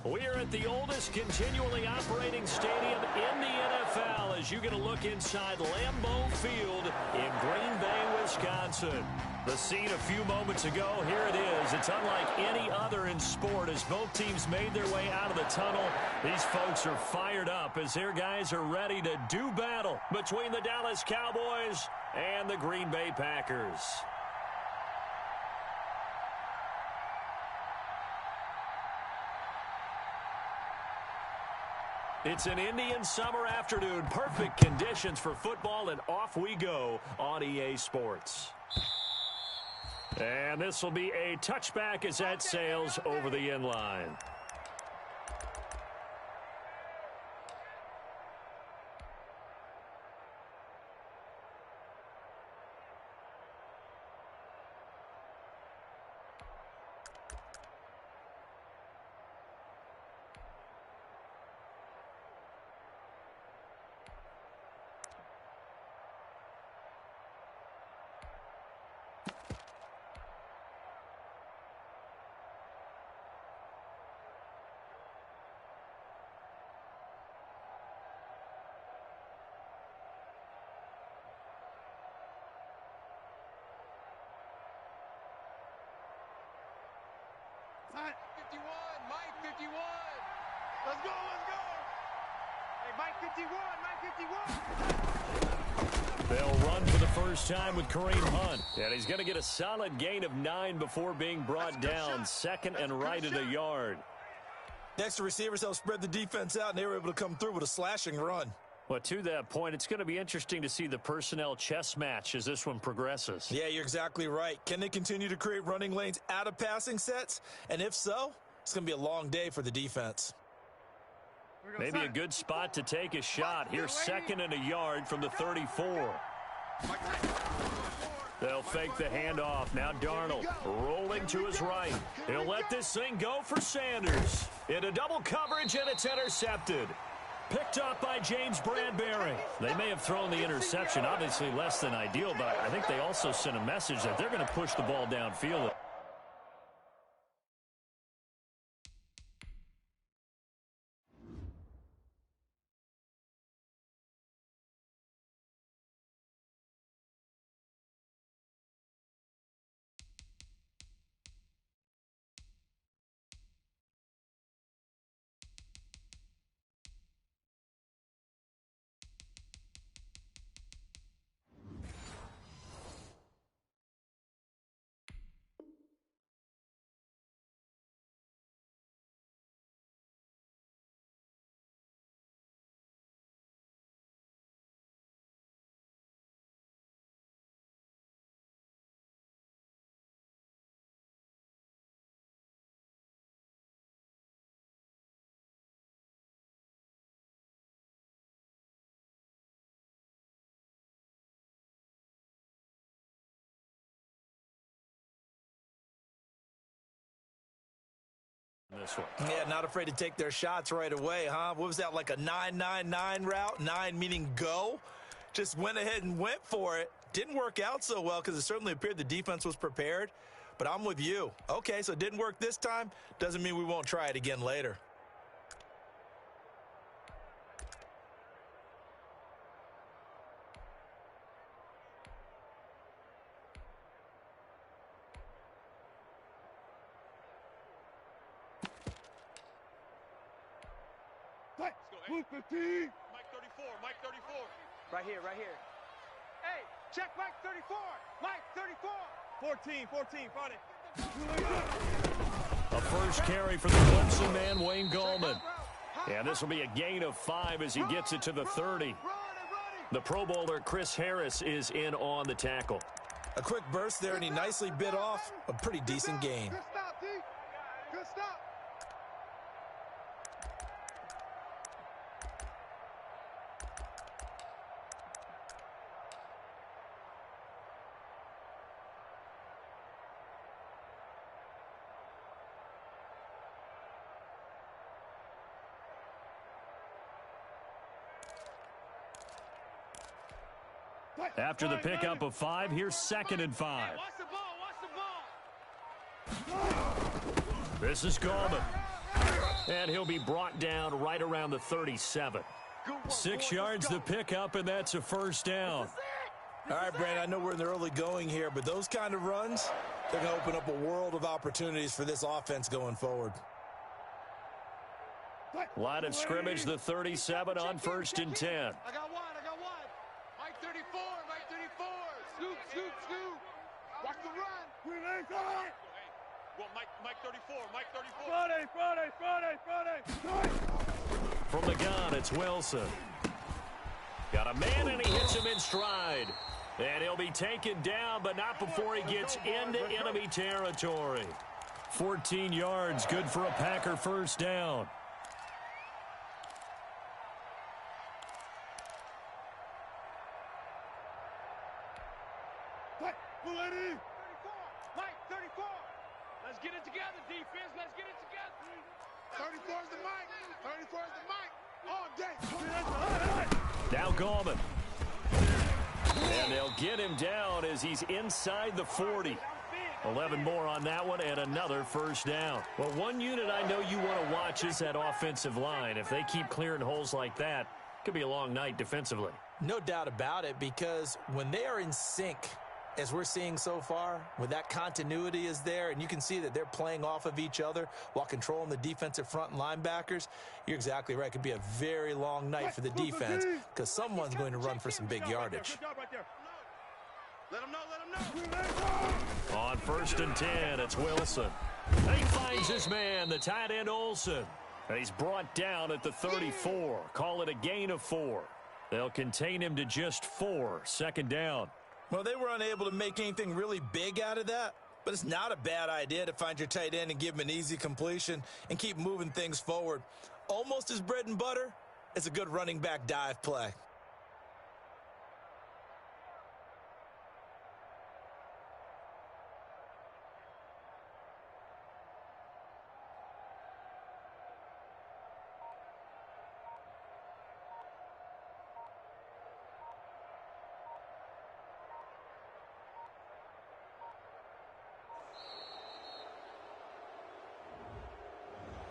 We are at the oldest continually operating stadium in the NFL as you get a look inside Lambeau Field in Green Bay, Wisconsin. The scene a few moments ago, here it is. It's unlike any other in sport as both teams made their way out of the tunnel. These folks are fired up as their guys are ready to do battle between the Dallas Cowboys and the Green Bay Packers. It's an Indian summer afternoon. Perfect conditions for football, and off we go on EA Sports. And this will be a touchback as that sails over the end line. Mike 51, Mike 51. Let's go, let's go. Hey, Mike 51, Mike 51. They'll run for the first time with Kareem Hunt. And he's going to get a solid gain of 9 before being brought down. Second and right at a yard. The extra receivers helped spread the defense out, and they were able to come through with a slashing run. Well, to that point, it's going to be interesting to see the personnel chess match as this one progresses. Yeah, you're exactly right. Can they continue to create running lanes out of passing sets? And if so, it's going to be a long day for the defense. Maybe a good spot to take a shot. Here's second and a yard from the 34. They'll fake the handoff. Now Darnold rolling to his right. He'll let this thing go for Sanders. Into double coverage, and it's intercepted. Picked up by James Bradbury. They may have thrown the interception, obviously less than ideal, but I think they also sent a message that they're going to push the ball downfield. This one. Yeah, not afraid to take their shots right away, huh? What was that, like a 9-9-9 route? 9 meaning go? Just went ahead and went for it. Didn't work out so well because it certainly appeared the defense was prepared. But I'm with you. Okay, so it didn't work this time. Doesn't mean we won't try it again later. Mike 34, Mike 34. Right here, right here. Hey, check Mike 34, Mike 34. 14, find it. A first carry for the Clemson man, Wayne Gallman. And this will be a gain of 5 as he gets it to the 30. The Pro Bowler Chris Harris is in on the tackle. A quick burst there, and he nicely bit off a pretty decent gain. Good stop, D. Good stop. After the pickup of 5, here's second and 5. Watch the ball. This is Gallman. And he'll be brought down right around the 37. 6 yards the pickup, and that's a first down. All right, Brandon, I know we're in the early going here, but those kind of runs, they're going to open up a world of opportunities for this offense going forward. Line of scrimmage, the 37 on 1st and 10. I got one. Mike 34, Mike 34. Scoop. Watch the run. Well, Mike 34, Mike 34. Friday. From the gun, it's Wilson. Got a man, and he hits him in stride. And he'll be taken down, but not before he gets into enemy territory. 14 yards, good for a Packer first down. Mike 34. Let's get it together, defense. Let's get it together. 34's the Mike. 34's the Mike. All day. Now Gallman. And they'll get him down as he's inside the 40. 11 more on that one and another first down. Well, one unit I know you want to watch is that offensive line. If they keep clearing holes like that, it could be a long night defensively. No doubt about it, because when they are in sync, as we're seeing so far, when that continuity is there and you can see that they're playing off of each other while controlling the defensive front and linebackers, you're exactly right. It could be a very long night for the defense because someone's going to run for some big yardage. Let him know. On 1st and 10, it's Wilson. And he finds his man, the tight end Olsen. And he's brought down at the 34. Call it a gain of 4. They'll contain him to just 4. 2nd down. Well, they were unable to make anything really big out of that, but it's not a bad idea to find your tight end and give him an easy completion and keep moving things forward. Almost his bread and butter is a good running back dive play.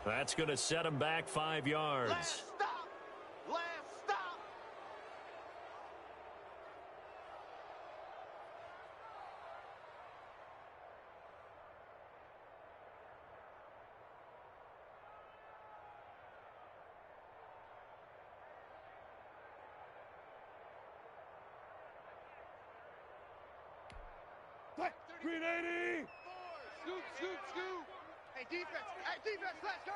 That's going to set him back 5 yards. Last stop. Green 80. Scoop. Hey, defense, let's go.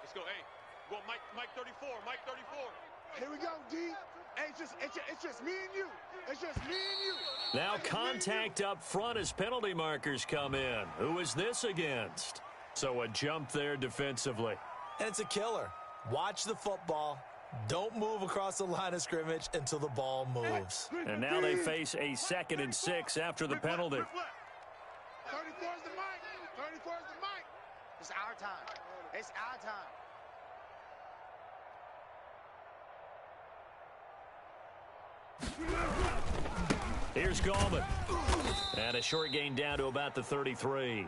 Let's go, hey. Well, Mike 34, Mike 34. Here we go, D. Hey, it's just me and you. It's just me and you. Now contact up front as penalty markers come in. Who is this against? So a jump there defensively. And it's a killer. Watch the football. Don't move across the line of scrimmage until the ball moves. And now they face a 2nd and 6 after the penalty. 34's the Mike. 34's the Mike. It's our time. It's our time. Here's Gallman. And a short gain down to about the 33.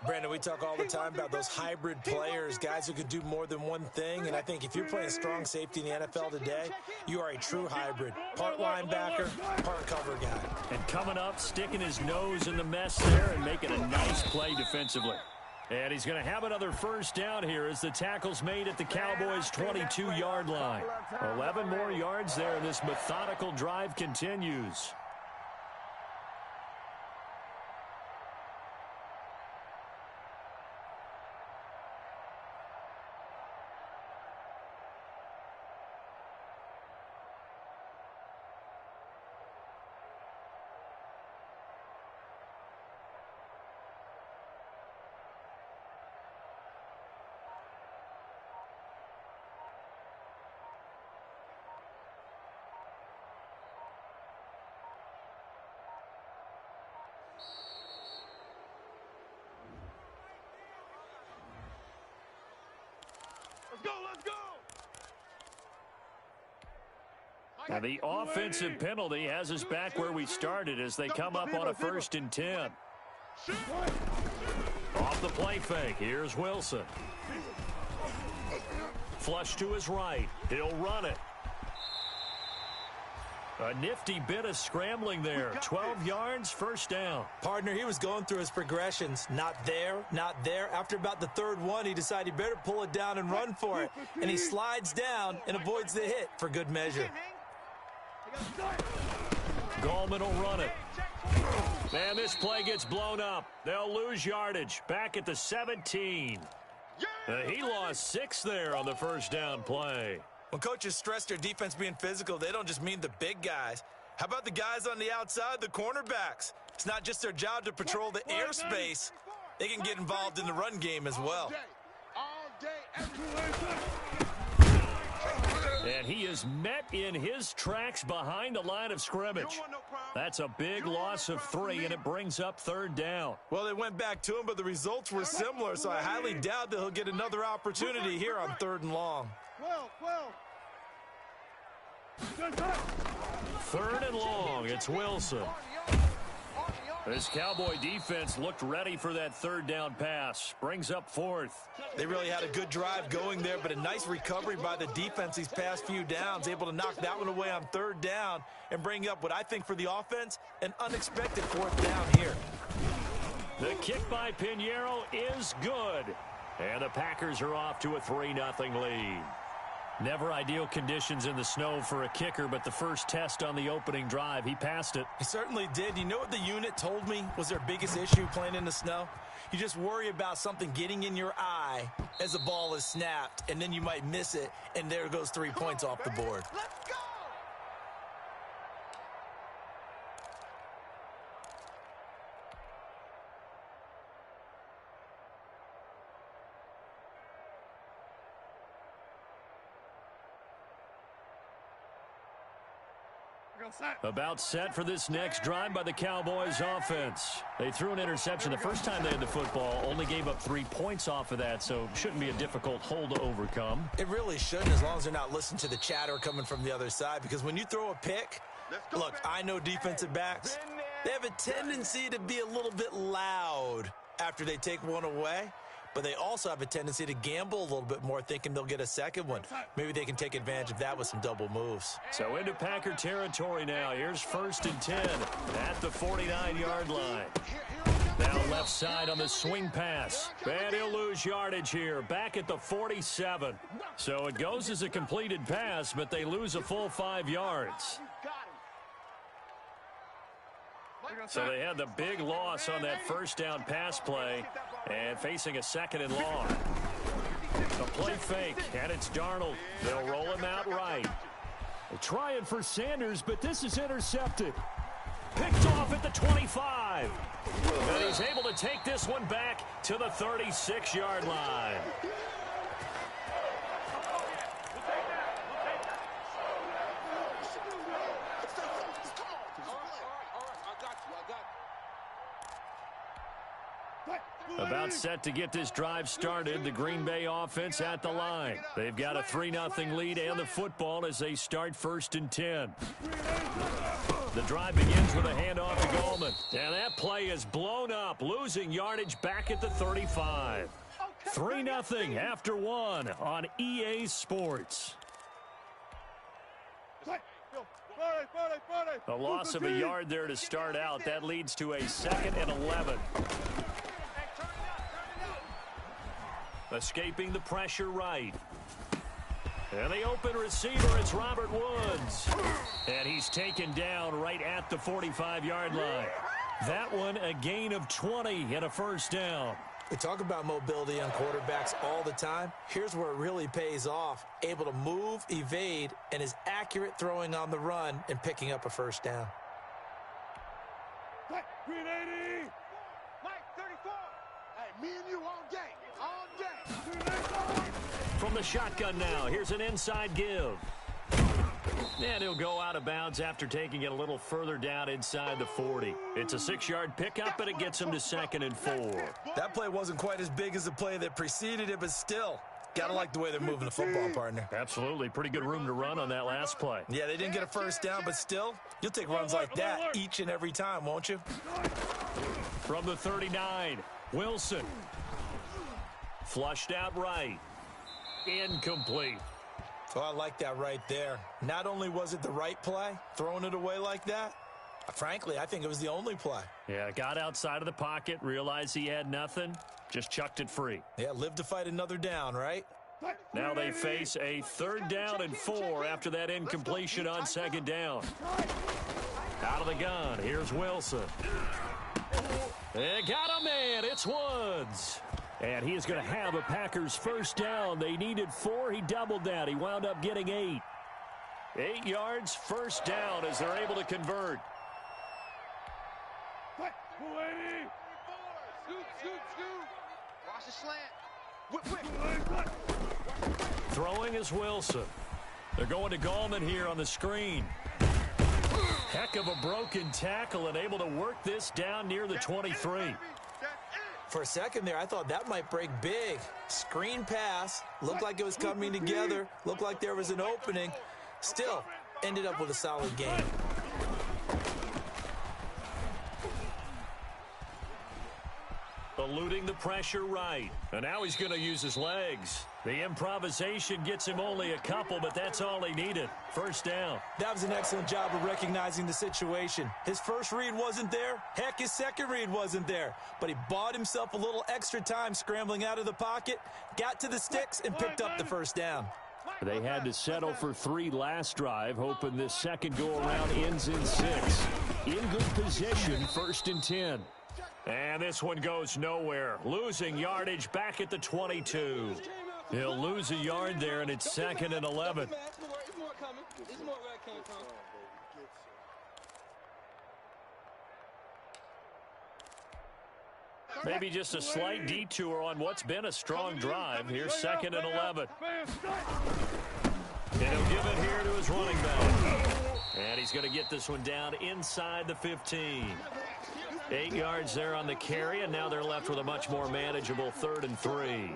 Brandon, we talk all the time about those hybrid players, guys who could do more than one thing, and I think if you're playing strong safety in the NFL today, you are a true hybrid. Part linebacker, part cover guy. And coming up, sticking his nose in the mess there and making a nice play defensively. And he's going to have another first down here as the tackle's made at the Cowboys' 22-yard line. 11 more yards there, and this methodical drive continues. Let's go. Now the offensive penalty has us back where we started as they come up on a 1st and 10. Off the play fake, here's Wilson. Flush to his right. He'll run it. A nifty bit of scrambling there. 12 yards, first down. Partner, he was going through his progressions. Not there, not there. After about the third one, he decided he better pull it down and run for it. And he slides down and avoids the hit for good measure. Gallman will run it. And this play gets blown up. They'll lose yardage. Back at the 17. He lost 6 there on the first down play. When coaches stress their defense being physical, they don't just mean the big guys. How about the guys on the outside, the cornerbacks? It's not just their job to patrol the airspace. They can get involved in the run game as well. And he is met in his tracks behind the line of scrimmage. That's a big loss of 3, and it brings up third down. Well, they went back to him, but the results were similar, so I highly doubt that he'll get another opportunity here on 3rd and long. 3rd and long, it's Wilson. This Cowboy defense looked ready for that 3rd down pass. Brings up 4th. They really had a good drive going there, but a nice recovery by the defense these past few downs, able to knock that one away on 3rd down and bring up what I think for the offense, an unexpected 4th down here. The kick by Pinheiro is good. And the Packers are off to a 3-0 lead. Never ideal conditions in the snow for a kicker, but the first test on the opening drive, he passed it. He certainly did. You know what the unit told me was their biggest issue playing in the snow? You just worry about something getting in your eye as the ball is snapped, and then you might miss it, and there goes 3 points off the board. Let's go! About set for this next drive by the Cowboys offense. They threw an interception the first time they had the football, only gave up 3 points off of that, so shouldn't be a difficult hole to overcome. It really shouldn't, as long as they're not listening to the chatter coming from the other side, because when you throw a pick, look, I know defensive backs, they have a tendency to be a little bit loud after they take one away. But they also have a tendency to gamble a little bit more, thinking they'll get a second one. Maybe they can take advantage of that with some double moves. So into Packer territory now. Here's 1st and 10 at the 49-yard line. Now left side on the swing pass. And he'll lose yardage here. Back at the 47. So it goes as a completed pass, but they lose a full 5 yards. So they had the big loss on that first down pass play and facing a 2nd and long. A play fake, and it's Darnold. They'll roll him out right. They're trying for Sanders, but this is intercepted. Picked off at the 25. And he's able to take this one back to the 36-yard line. About set to get this drive started. The Green Bay offense at the line. They've got a 3-0 lead and the football as they start 1st and 10. The drive begins with a handoff to Gallman. And that play is blown up, losing yardage back at the 35. 3-0 after 1 on EA Sports. A loss of a yard there to start out. That leads to a 2nd and 11. Escaping the pressure right. And the open receiver, it's Robert Woods. And he's taken down right at the 45-yard line. That one a gain of 20 and a first down. We talk about mobility on quarterbacks all the time. Here's where it really pays off. Able to move, evade, and is accurate throwing on the run and picking up a first down. Green 80. Mike 34. Hey, me and you all day. All day. From the shotgun now, here's an inside give. And he'll go out of bounds after taking it a little further down inside the 40. It's a 6-yard pickup, and it gets him to 2nd and 4. That play wasn't quite as big as the play that preceded it, but still, gotta like the way they're moving the football, partner. Absolutely. Pretty good room to run on that last play. Yeah, they didn't get a first down, but still, you'll take runs like that each and every time, won't you? From the 39, Wilson. Flushed out right. Incomplete. So I like that right there. Not only was it the right play, throwing it away like that, frankly, I think it was the only play. Yeah, got outside of the pocket, realized he had nothing, just chucked it free. Yeah, live to fight another down, right? Now they face a 3rd down and 4 after that incompletion on 2nd down. Out of the gun, here's Wilson. They got a man, it's Woods. And he is going to have a Packers 1st down. They needed 4, he doubled that. He wound up getting 8. 8 yards, 1st down as they're able to convert. Watch the slant. Throwing is Wilson. They're going to Gallman here on the screen. Heck of a broken tackle and able to work this down near the 23. For a second there, I thought that might break big. Screen pass, looked like it was coming together, looked like there was an opening. Still, ended up with a solid game. Eluding the pressure right. And now he's going to use his legs. The improvisation gets him only a couple, but that's all he needed. 1st down. That was an excellent job of recognizing the situation. His first read wasn't there. Heck, his second read wasn't there. But he bought himself a little extra time scrambling out of the pocket, got to the sticks, and picked up the 1st down. They had to settle for 3 last drive, hoping this second go-around ends in 6. In good position, 1st and 10. And this one goes nowhere. Losing yardage back at the 22. He'll lose a yard there, and it's 2nd and 11. Maybe just a slight detour on what's been a strong drive. Here's 2nd and 11. And he'll give it here to his running back. And he's going to get this one down inside the 15. 8 yards there on the carry, and now they're left with a much more manageable 3rd and 3.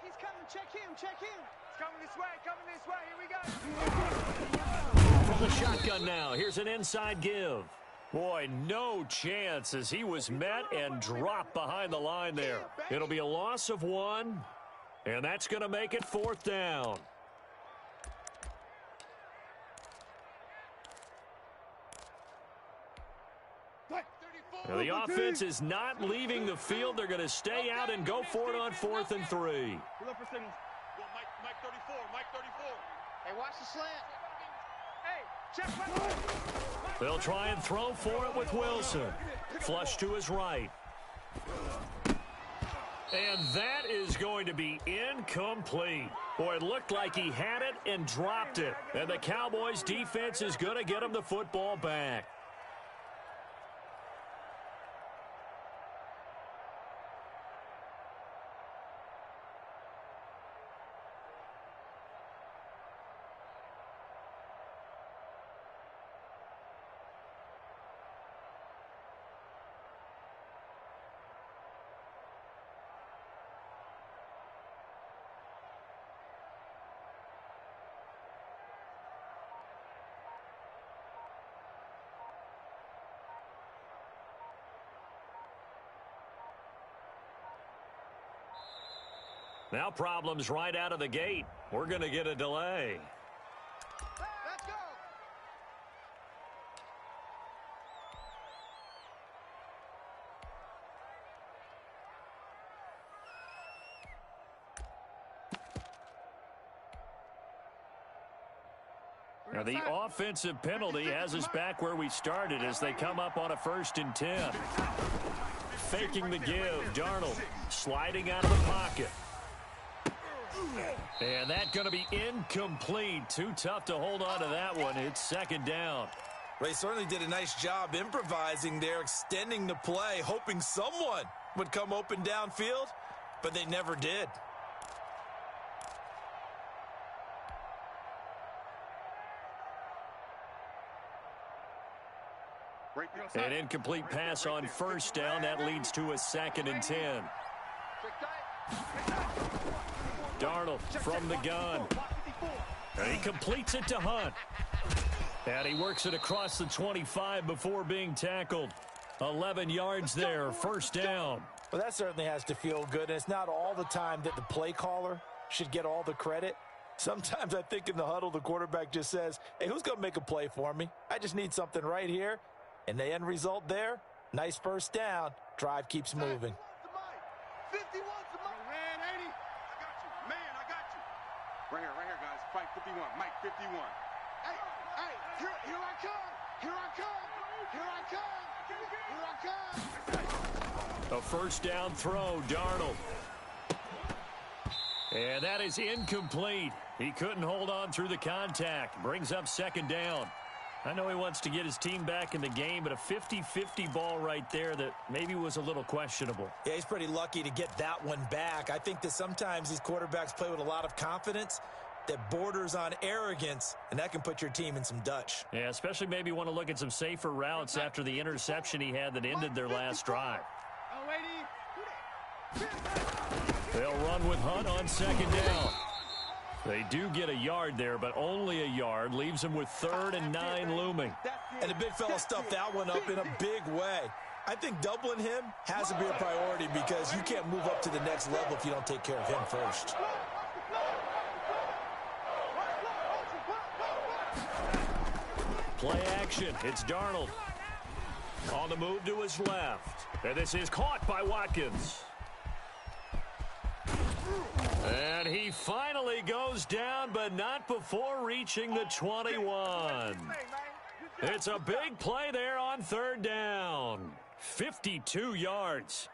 He's coming, check him. It's coming this way, here we go. From the shotgun now, here's an inside give. Boy, no chance as he was met and dropped behind the line there. It'll be a loss of 1, and that's going to make it 4th down. Now the offense is not leaving the field. They're going to stay out and go for it on 4th and 3. Mike 34, Mike 34. Hey, watch the slant. Hey, check. They'll try and throw for it with Wilson. Flush to his right. And that is going to be incomplete. Boy, it looked like he had it and dropped it. And the Cowboys defense is going to get him the football back. Now problems right out of the gate. We're going to get a delay. Let's go. Now the offensive penalty has us back where we started as they come up on a 1st and 10. Faking the give. Darnold sliding out of the pocket. And that's going to be incomplete. Too tough to hold on to that one. It's 2nd down. Ray certainly did a nice job improvising there, extending the play, hoping someone would come open downfield, but they never did. An incomplete pass on 1st down. That leads to a 2nd and 10. Darnold from the gun. And he completes it to Hunt. And he works it across the 25 before being tackled. 11 yards there, first down. Well, that certainly has to feel good. And it's not all the time that the play caller should get all the credit. Sometimes I think in the huddle, the quarterback just says, hey, who's going to make a play for me? I just need something right here. And the end result there, nice first down. Drive keeps moving. 51, man, 80. I got you. Man, I got you. Right here, guys. Fight 51. Mike, 51. Hey, here I come. Here I come. Here I come. Here I come. A first down throw, Darnold. And that is incomplete. He couldn't hold on through the contact. Brings up second down. I know he wants to get his team back in the game, but a 50-50 ball right there that maybe was a little questionable. Yeah, he's pretty lucky to get that one back. I think that sometimes these quarterbacks play with a lot of confidence that borders on arrogance, and that can put your team in some Dutch. Yeah, especially maybe want to look at some safer routes after the interception he had that ended their last drive. They'll run with Hunt on second down. They do get a yard there, but only a yard. Leaves them with 3rd and 9 looming. And the big fella stuffed that one up in a big way. I think doubling him has to be a priority because you can't move up to the next level if you don't take care of him first. Play action. It's Darnold. On the move to his left. And this is caught by Watkins. And he finally goes down, but not before reaching the 21. It's a big play there on 3rd down. 52 yards.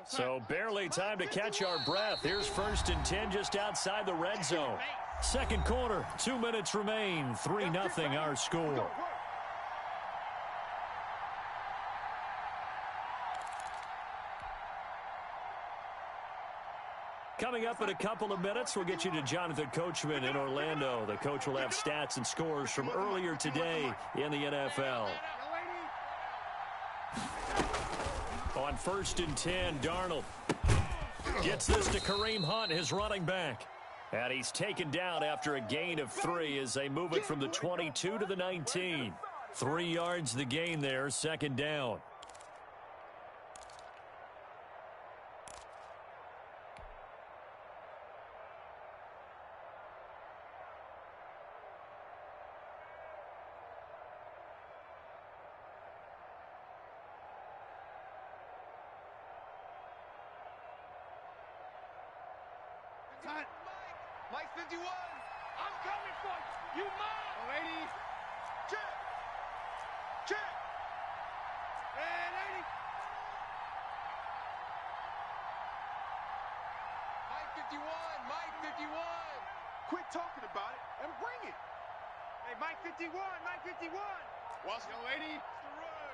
So barely time to catch our breath. Here's 1st and 10 just outside the red zone. Second quarter, 2 minutes remain. 3-0 our score. Coming up in a couple of minutes, we'll get you to Jonathan Coachman in Orlando. The coach will have stats and scores from earlier today in the NFL. On 1st and 10, Darnold gets this to Kareem Hunt, his running back. And he's taken down after a gain of 3 as they move it from the 22 to the 19. 3 yards the gain there, second down. Mike 51, I'm coming for you. You mine. 80. Check. Check. And 80. Mike 51. Mike 51. Quit talking about it and bring it. Hey, Mike 51. Mike 51. Watch yo, 80. It's the run.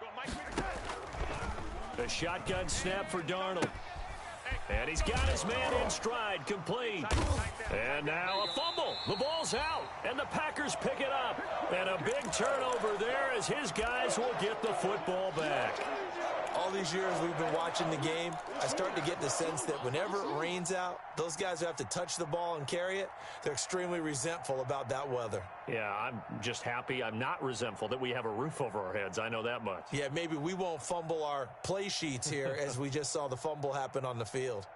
Go, Mike 51. The shotgun snap for Darnold. And he's got his man in stride, complete. And now a fumble. The ball's out, and the Packers pick it up. And a big turnover there as his guys will get the football back. All these years we've been watching the game, I start to get the sense that whenever it rains out, those guys who have to touch the ball and carry it, they're extremely resentful about that weather. Yeah, I'm just happy I'm not resentful that we have a roof over our heads. I know that much. Yeah, maybe we won't fumble our play sheets here as we just saw the fumble happen on the field.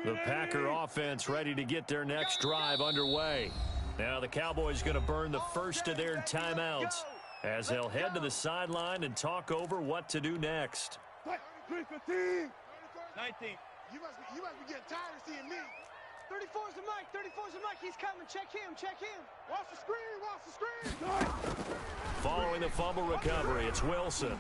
The Packer offense ready to get their next drive underway. Now the Cowboys going to burn the first of their timeouts as they'll head to the sideline and talk over what to do next. 19. You must be getting tired of seeing me. 34's the Mike. 34's the Mike. He's coming. Check him. Check him. Watch the screen. Watch the screen. Following the fumble recovery, it's Wilson.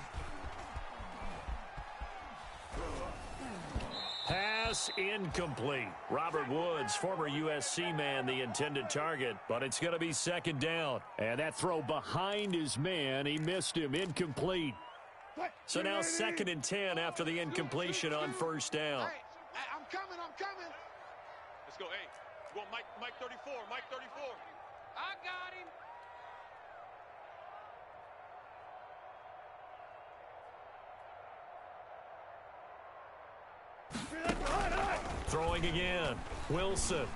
Pass incomplete. Robert Woods, former USC man, the intended target, but it's going to be second down. And that throw behind his man, he missed him, incomplete. So now 2nd and 10 after the incompletion on first down. Hey, I'm coming. Let's go, hey. Go Mike 34, Mike 34. I got him. Throwing again. Wilson.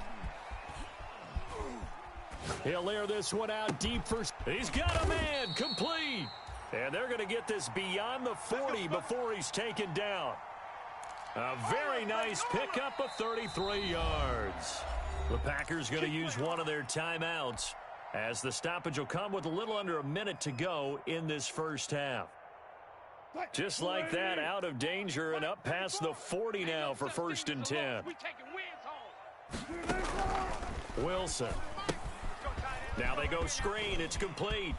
He'll air this one out deep for... He's got a man. Complete. And they're going to get this beyond the 40 before he's taken down. A very nice pickup of 33 yards. The Packers going to use one of their timeouts, as the stoppage will come with a little under a minute to go in this first half. Just like that, out of danger and up past the 40 now for 1st and 10. Wilson. Now they go screen. It's complete.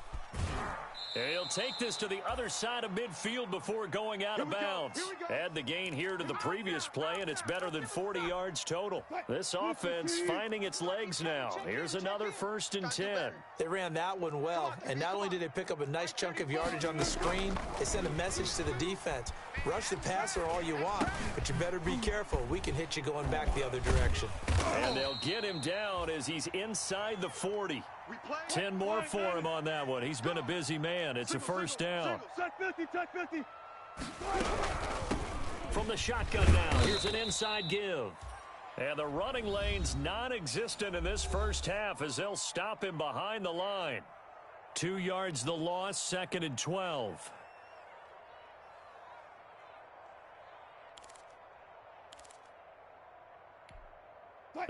He'll take this to the other side of midfield before going out of bounds. Add the gain here to the previous play, and it's better than 40 yards total. This offense finding its legs now. Here's another 1st and 10. They ran that one well, and not only did they pick up a nice chunk of yardage on the screen, they sent a message to the defense. Rush the passer all you want, but you better be careful. We can hit you going back the other direction. And they'll get him down as he's inside the 40. 10 more for him on that one. He's been a busy man. It's a 1st down. From the shotgun now, here's an inside give. And the running lane's non-existent in this first half as they'll stop him behind the line. 2 yards the loss, 2nd and 12.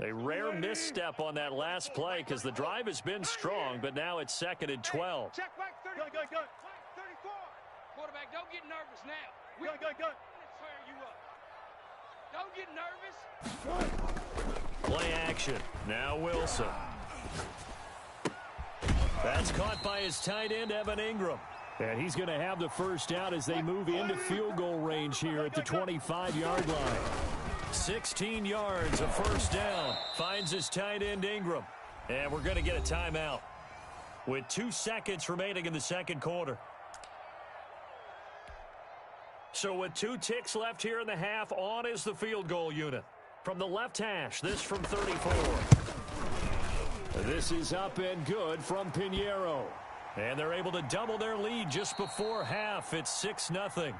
A rare misstep on that last play because the drive has been strong, but now it's 2nd and 12. Check back 30. Go. 34. Quarterback, don't get nervous now. Go. Let's tear you up. Don't get nervous. Play action. Now Wilson. That's caught by his tight end, Evan Ingram. And he's going to have the first down as they move into field goal range here at the 25-yard line. 16 yards, a 1st down. Finds his tight end, Ingram. And we're going to get a timeout with 2 seconds remaining in the 2nd quarter. So with 2 ticks left here in the half, on is the field goal unit. From the left hash, this from 34. This is up and good from Pinheiro. And they're able to double their lead just before half. It's 6-0.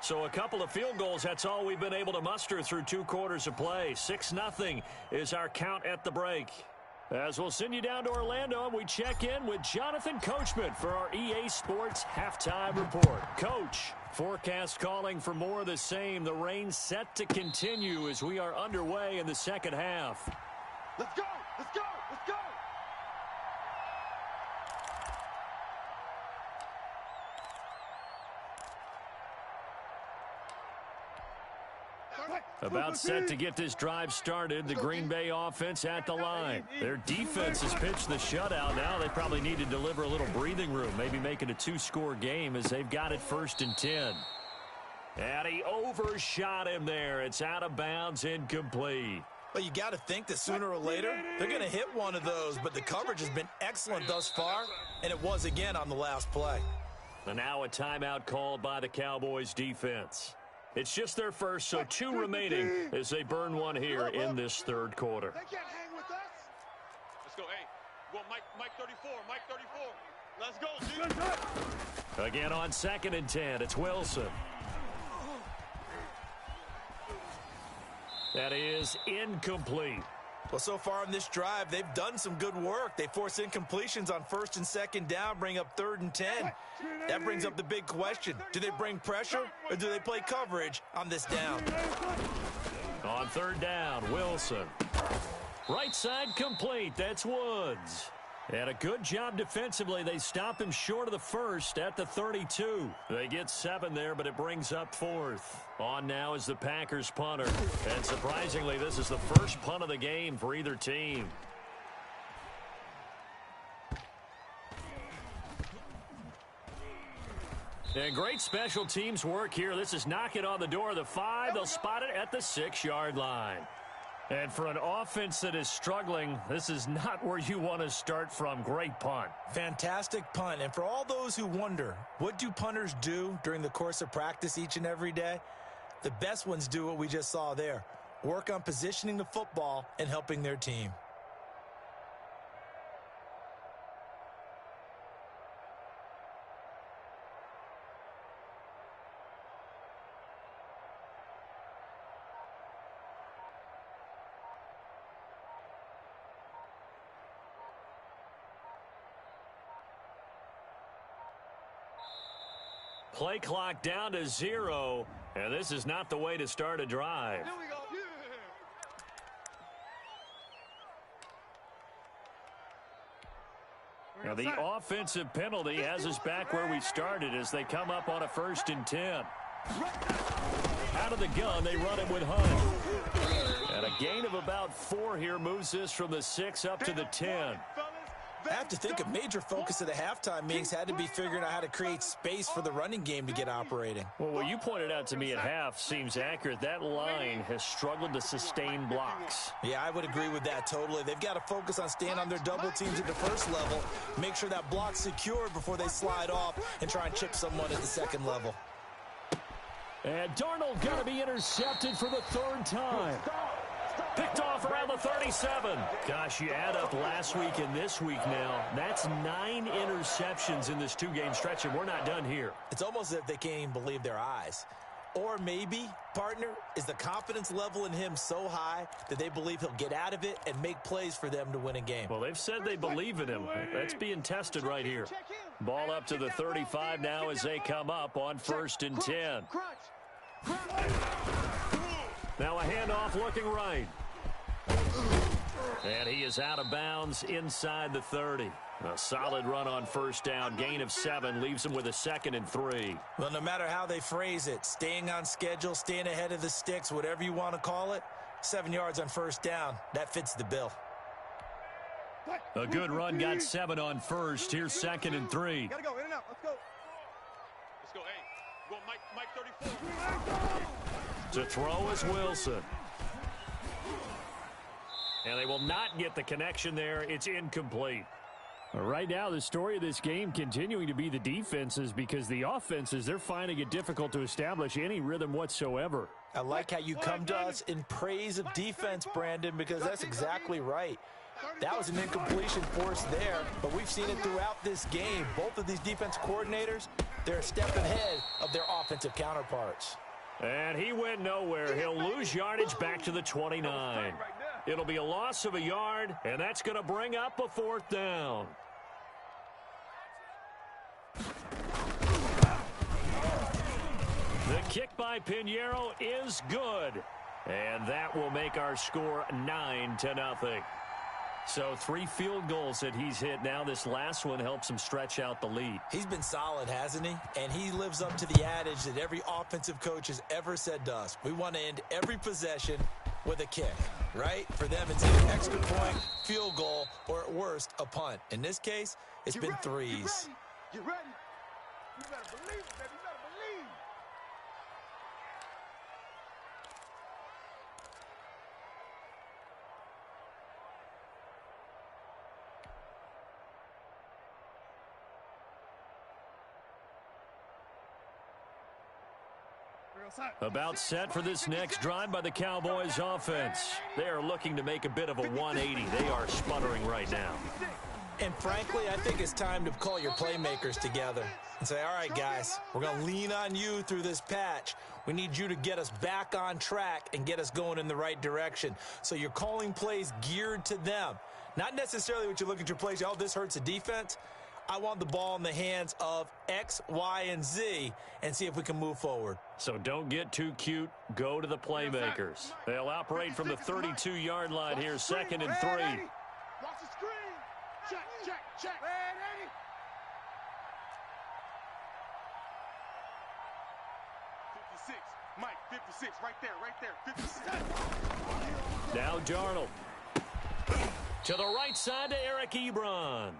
So a couple of field goals, that's all we've been able to muster through 2 quarters of play. 6-0 is our count at the break. As we'll send you down to Orlando, and we check in with Jonathan Coachman for our EA Sports Halftime Report. Coach, forecast calling for more of the same. The rain set to continue as we are underway in the 2nd half. Let's go! Let's go! Let's go! About set to get this drive started, the Green Bay offense at the line. Their defense has pitched the shutout. Now they probably need to deliver a little breathing room, maybe make it a 2-score game as they've got it 1st and 10. And he overshot him there. It's out of bounds, incomplete. Well, you got to think that sooner or later they're going to hit one of those, but the coverage has been excellent thus far, and it was again on the last play. And now a timeout called by the Cowboys defense. It's just their first, so 2 remaining as they burn one here in this 3rd quarter. They can't hang with us. Let's go, hey. Go Mike 34, Mike 34. Let's go, dude. Again on 2nd and 10, it's Wilson. That is incomplete. Well, so far in this drive, they've done some good work. They force incompletions on 1st and 2nd down, bring up 3rd and 10. That brings up the big question. Do they bring pressure or do they play coverage on this down? On 3rd down, Wilson. Right side complete. That's Woods. And a good job defensively. They stop him short of the 1st at the 32. They get 7 there, but it brings up 4th. On now is the Packers punter. And surprisingly, this is the first punt of the game for either team. And great special teams work here. This is knocking on the door of the 5. They'll spot it at the 6-yard line. And for an offense that is struggling, this is not where you want to start from. Great punt. Fantastic punt. And for all those who wonder, what do punters do during the course of practice each and every day? The best ones do what we just saw there. Work on positioning the football and helping their team. play clock down to 0, and this is not the way to start a drive. Here we go. Now the offensive penalty has us back where we started as they come up on a 1st and 10. Out of the gun, they run it with Hunt. And a gain of about 4 here moves this from the 6 up to the 10. I have to think a major focus of the halftime meetings had to be figuring out how to create space for the running game to get operating. Well, what you pointed out to me at half seems accurate. That line has struggled to sustain blocks. Yeah, I would agree with that totally. They've got to focus on staying on their double teams at the first level, make sure that block's secured before they slide off and try and chip someone at the second level. And Darnold going to be intercepted for the 3rd time. Picked off around the 37. Gosh, you add up last week and this week now. That's 9 interceptions in this 2-game stretch, and we're not done here. It's almost as if they can't even believe their eyes. Or maybe, partner, is the confidence level in him so high that they believe he'll get out of it and make plays for them to win a game. Well, they've said they believe in him. That's being tested right here. Ball up to the 35 now as they come up on 1st and 10. Now a handoff looking right. And he is out of bounds inside the 30. A solid run on 1st down. Gain of 7 leaves him with a 2nd and 3. Well, no matter how they phrase it, staying on schedule, staying ahead of the sticks, whatever you want to call it, 7 yards on 1st down, that fits the bill. A good run, got 7 on 1st. Here's 2nd and 3. Gotta go, in and out. Let's go. Let's go, hey. Go, Mike 34. To throw is Wilson. And they will not get the connection there. It's incomplete. Right now, the story of this game continuing to be the defenses, because the offenses, they're finding it difficult to establish any rhythm whatsoever. I like how you come to us in praise of defense, Brandon, because that's exactly right. That was an incompletion forced there, but we've seen it throughout this game. Both of these defense coordinators, they're a step ahead of their offensive counterparts. And he went nowhere. He'll lose yardage back to the 29. It'll be a loss of a yard, and that's going to bring up a 4th down. The kick by Pinheiro is good. And that will make our score 9-0. So 3 field goals that he's hit now. This last one helps him stretch out the lead. He's been solid, hasn't he? And he lives up to the adage that every offensive coach has ever said to us. We want to end every possession with a kick, right? For them, it's either extra point, field goal, or at worst, a punt. In this case, it's been threes. Get ready. You better believe it, baby. You better believe. About set for this next drive by the Cowboys offense. They are looking to make a bit of a 180. They are sputtering right now. And frankly, I think it's time to call your playmakers together and say, all right, guys, we're going to lean on you through this patch. We need you to get us back on track and get us going in the right direction. So you're calling plays geared to them. Not necessarily what you look at your plays, oh, this hurts the defense. I want the ball in the hands of X, Y, and Z and see if we can move forward. So don't get too cute. Go to the playmakers. They'll operate from the 32-yard line here, 2nd and 3. Watch the screen. Check. Ready. 56. Mike, 56. Right there. 56. Now Darnold. To the right side to Eric Ebron.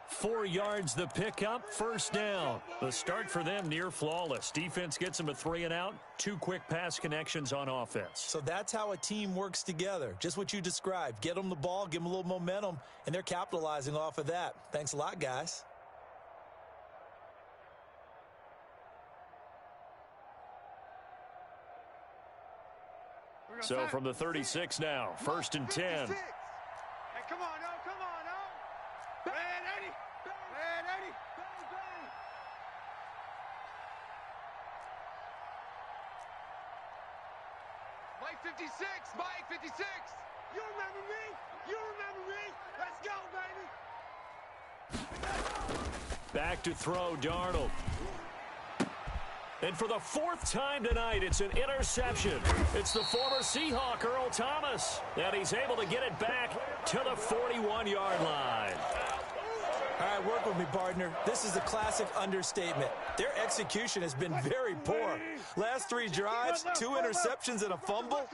4 yards the pickup, 1st down. The start for them near flawless. Defense gets them a 3 and out. 2 quick pass connections on offense. So that's how a team works together. Just what you described. Get them the ball, give them a little momentum, and they're capitalizing off of that. Thanks a lot, guys. So from the 36 now, 1st and 10. Hey, come on, no. Ready. Mike 56. Mike 56. You remember me? Let's go, baby. Back to throw, Darnold. And for the fourth time tonight, it's an interception. It's the former Seahawk, Earl Thomas, and he's able to get it back to the 41-yard line. All right, work with me, partner. This is a classic understatement. Their execution has been very poor. Last 3 drives, 2 interceptions and a fumble.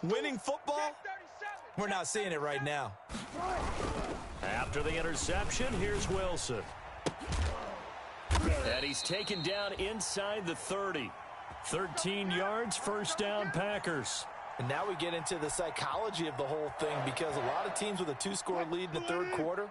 Winning football? We're not seeing it right now. After the interception, here's Wilson. And he's taken down inside the 30. 13 yards, first down, Packers. And now we get into the psychology of the whole thing, because a lot of teams with a 2-score lead in the third quarter,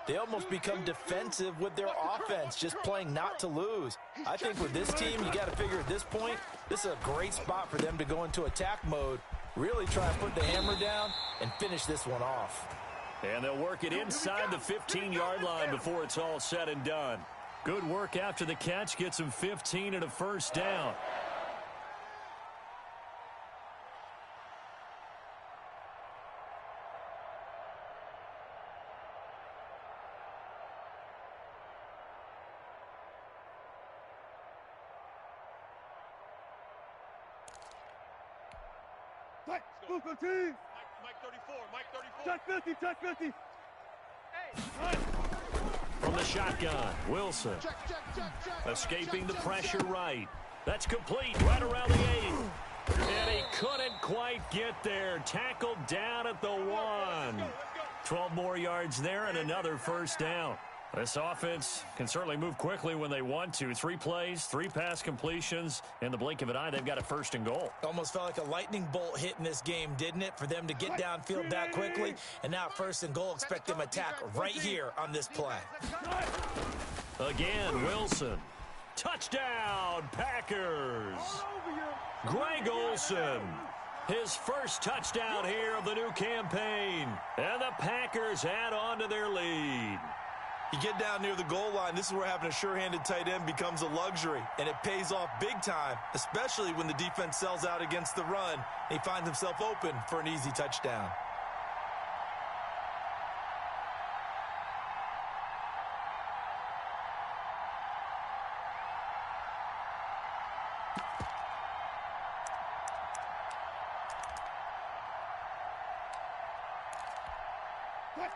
they almost become defensive with their offense, just playing not to lose. I think with this team, you got to figure at this point, this is a great spot for them to go into attack mode, really try to put the hammer down and finish this one off. And they'll work it inside the 15-yard line before it's all said and done. Good work after the catch, gets him 15 and a first down. Mike 34, Mike 34. Touch 50. From the shotgun, Wilson. Escaping the pressure right. That's complete right around the 8. And he couldn't quite get there. Tackled down at the 1. 12 more yards there and another first down. This offense can certainly move quickly when they want to. 3 plays, 3 pass completions. In the blink of an eye, they've got a first and goal. Almost felt like a lightning bolt hit in this game, didn't it? For them to get downfield that quickly. And now first and goal, expect them to attack right here on this play. Again, Wilson. Touchdown, Packers. Greg Olsen. His first touchdown here of the new campaign. And the Packers add on to their lead. You get down near the goal line, this is where having a sure-handed tight end becomes a luxury, and it pays off big time, especially when the defense sells out against the run, and he finds himself open for an easy touchdown.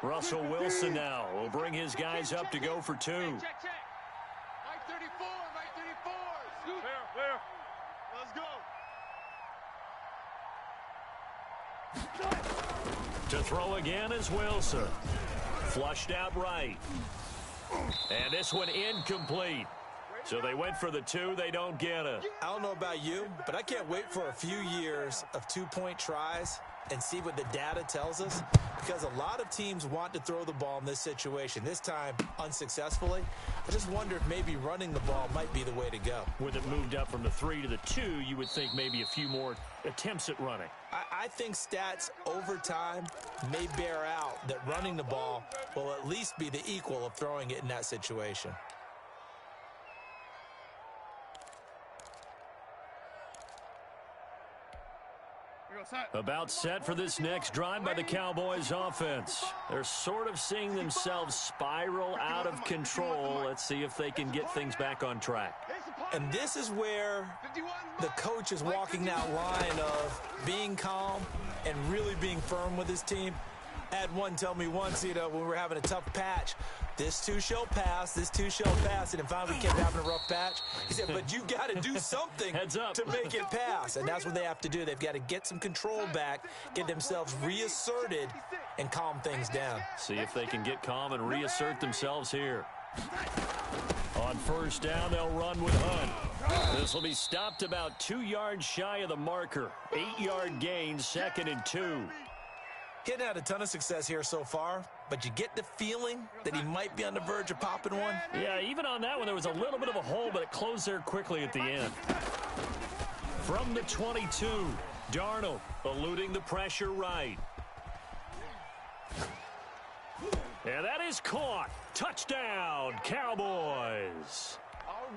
Russell Wilson now will bring his guys up to go for 2. Mike 34, Mike 34. Where? Let's go. To throw again is Wilson. Flushed out right. And this one incomplete. So they went for the 2. They don't get it. I don't know about you, but I can't wait for a few years of 2-point tries and see what the data tells us, because a lot of teams want to throw the ball in this situation. This time, unsuccessfully. I just wonder if maybe running the ball might be the way to go. With it moved up from the 3 to the 2, you would think maybe a few more attempts at running. I think stats over time may bear out that running the ball will at least be the equal of throwing it in that situation. About set for this next drive by the Cowboys offense. They're sort of seeing themselves spiral out of control. Let's see if they can get things back on track. And this is where the coach is walking that line of being calm and really being firm with his team. I had one tell me once, when we were having a tough patch, this too shall pass, this too shall pass, and finally we kept having a rough patch. He said, but you got to do something to make it pass, and that's what they have to do. They've got to get some control back, get themselves reasserted, and calm things down. See if they can get calm and reassert themselves here. On first down, they'll run with Hunt. This will be stopped about 2 yards shy of the marker. 8-yard gain, 2nd and 2. He hadn't had a ton of success here so far, but you get the feeling that he might be on the verge of popping one. Yeah, even on that one, there was a little bit of a hole, but it closed there quickly at the end. From the 22, Darnold eluding the pressure right. And that is caught. Touchdown, Cowboys.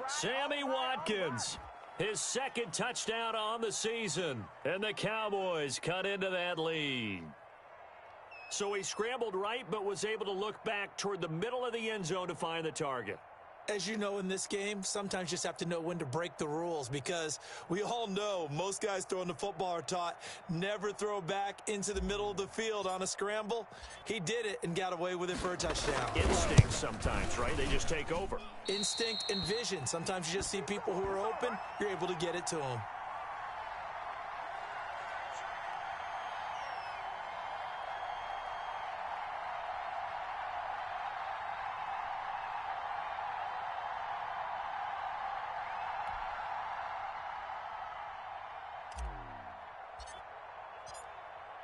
Sammy Watkins, his 2nd touchdown on the season. And the Cowboys cut into that lead. So he scrambled right, but was able to look back toward the middle of the end zone to find the target. As you know, in this game, sometimes you just have to know when to break the rules, because we all know most guys throwing the football are taught never throw back into the middle of the field on a scramble. He did it and got away with it for a touchdown. Instinct sometimes, right? They just take over. Instinct and vision. Sometimes you just see people who are open, you're able to get it to them.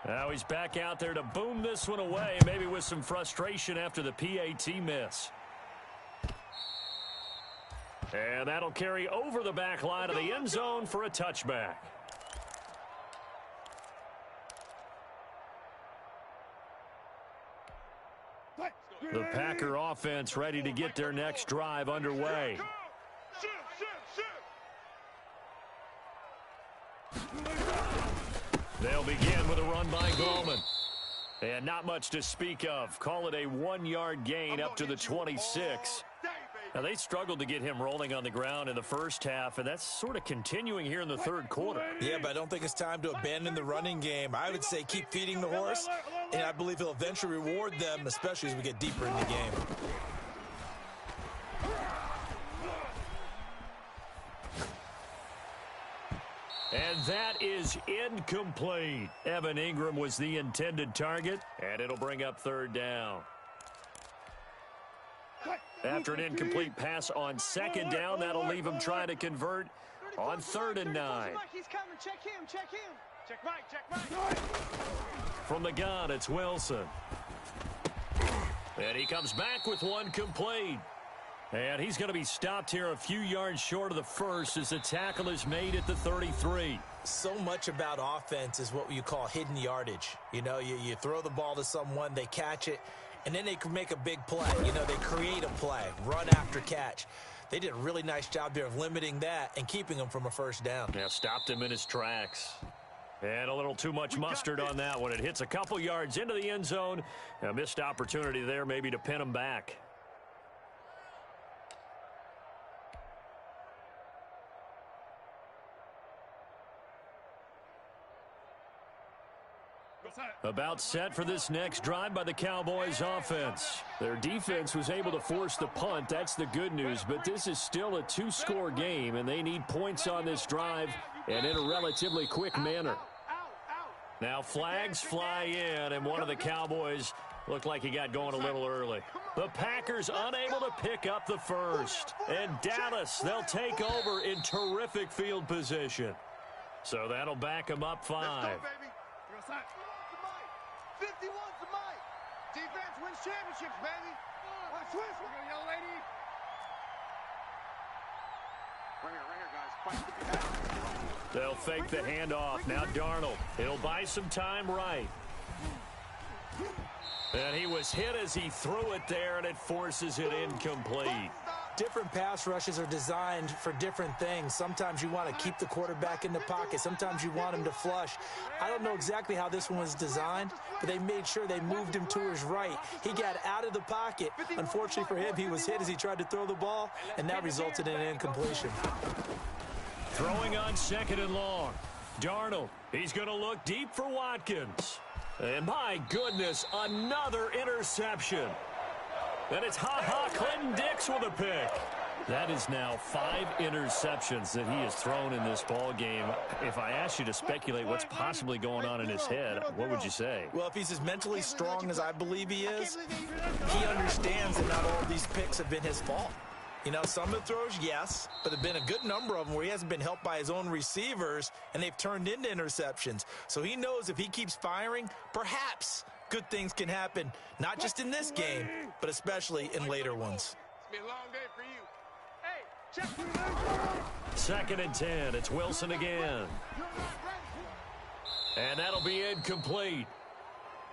Now he's back out there to boom this one away, maybe with some frustration after the PAT miss. And that'll carry over the back line of the end zone for a touchback. The Packer offense ready to get their next drive underway. They'll begin with a run by Gallman. And not much to speak of. Call it a 1-yard gain up to the 26. Now, they struggled to get him rolling on the ground in the first half, and that's sort of continuing here in the third quarter. Yeah, but I don't think it's time to abandon the running game. I would say keep feeding the horse, and I believe he'll eventually reward them, especially as we get deeper in the game. And that is incomplete. Evan Ingram was the intended target, and it'll bring up third down. After an incomplete pass on second down, that'll leave him trying to convert on 3rd and 9. He's coming. Check him. Check Mike. From the gun, it's Wilson. And he comes back with one complete. And he's going to be stopped here a few yards short of the first as the tackle is made at the 33. So much about offense is what you call hidden yardage. You know, you throw the ball to someone, they catch it, and then they can make a big play. You know, they create a play, run after catch. They did a really nice job there of limiting that and keeping him from a first down. Yeah, stopped him in his tracks. And a little too much mustard on that one. It hits a couple yards into the end zone. A missed opportunity there maybe to pin him back. About set for this next drive by the Cowboys offense. Their defense was able to force the punt. That's the good news, but this is still a 2-score game, and they need points on this drive and in a relatively quick manner. Now flags fly in, and one of the Cowboys looked like he got going a little early. The Packers unable to pick up the first. And Dallas, they'll take over in terrific field position. So that'll back them up 5. 51's the mic. Defense wins championships, baby. Watch this. We're going to yell, lady. Right here, guys. They'll fake the handoff. Now Darnold. He'll buy some time right. And he was hit as he threw it there, and it forces it incomplete. Different pass rushes are designed for different things. Sometimes you want to keep the quarterback in the pocket. Sometimes you want him to flush. I don't know exactly how this one was designed, but they made sure they moved him to his right. He got out of the pocket. Unfortunately for him, he was hit as he tried to throw the ball, and that resulted in an incompletion. Throwing on 2nd and long. Darnold, he's going to look deep for Watkins. And my goodness, another interception. And it's Clinton Dix with a pick. That is now 5 interceptions that he has thrown in this ball game. If I asked you to speculate what's possibly going on in his head, what would you say? Well, if he's as mentally strong as I believe he is, he understands that not all of these picks have been his fault. You know, some of the throws, yes, but there have been a good number of them where he hasn't been helped by his own receivers, and they've turned into interceptions. So he knows if he keeps firing, perhaps good things can happen, not just in this game, but especially in later ones. It's been a long day for you. Hey, check. 2nd and 10. It's Wilson again. And that'll be incomplete.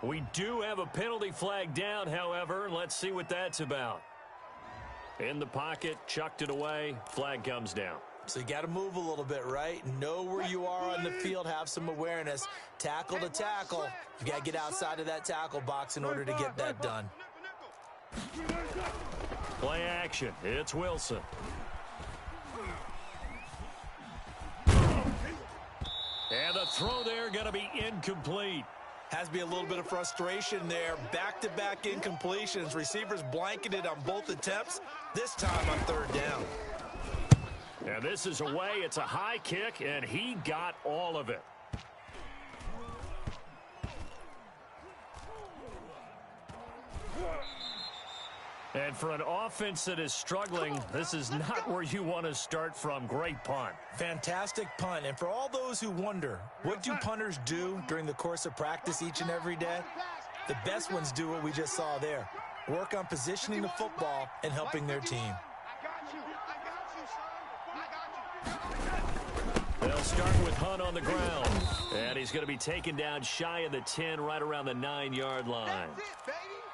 We do have a penalty flag down, however. Let's see what that's about. In the pocket, chucked it away. Flag comes down. So you got to move a little bit, right? Know where you are on the field, have some awareness. Tackle to tackle. You got to get outside of that tackle box in order to get that done. Play action. It's Wilson. And the throw there going to be incomplete. Has to be a little bit of frustration there. Back-to-back incompletions. Receivers blanketed on both attempts, this time on third down. And this is away. It's a high kick, and he got all of it. And for an offense that is struggling, this is not where you want to start from. Great punt. Fantastic punt. And for all those who wonder, what do punters do during the course of practice each and every day? The best ones do what we just saw there. Work on positioning the football and helping their team. They'll start with Hunt on the ground. And he's going to be taken down shy of the 10, right around the 9-yard line.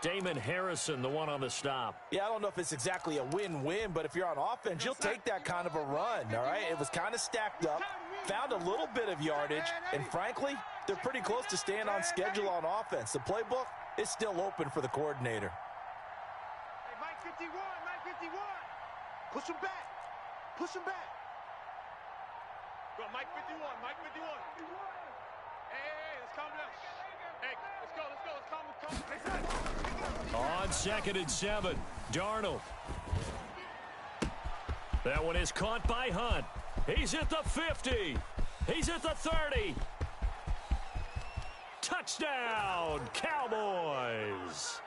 Damon Harrison, the one on the stop. Yeah, I don't know if it's exactly a win-win, but if you're on offense, you'll take that kind of a run, all right? It was kind of stacked up, found a little bit of yardage, and frankly, they're pretty close to staying on schedule on offense. The playbook is still open for the coordinator. Hey, Mike 51, Mike 51. Push him back. Push him back. Go, Mike 51, Mike 51. Hey, let's calm down. Hey, let's go, On 2nd and 7, Darnold. That one is caught by Hunt. He's at the 50. He's at the 30. Touchdown, Cowboys.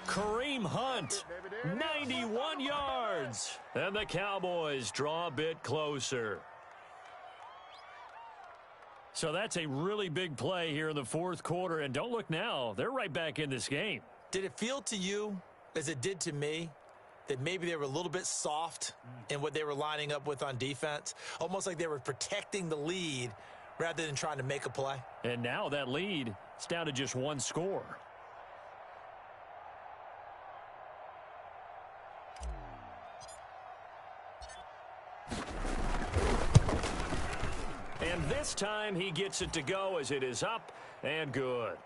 Kareem Hunt, 91 yards. And the Cowboys draw a bit closer. So that's a really big play here in the fourth quarter. And don't look now, they're right back in this game. Did it feel to you, as it did to me, that maybe they were a little bit soft in what they were lining up with on defense? Almost like they were protecting the lead rather than trying to make a play. And now that lead is down to just one score. And this time he gets it to go as it is up and good.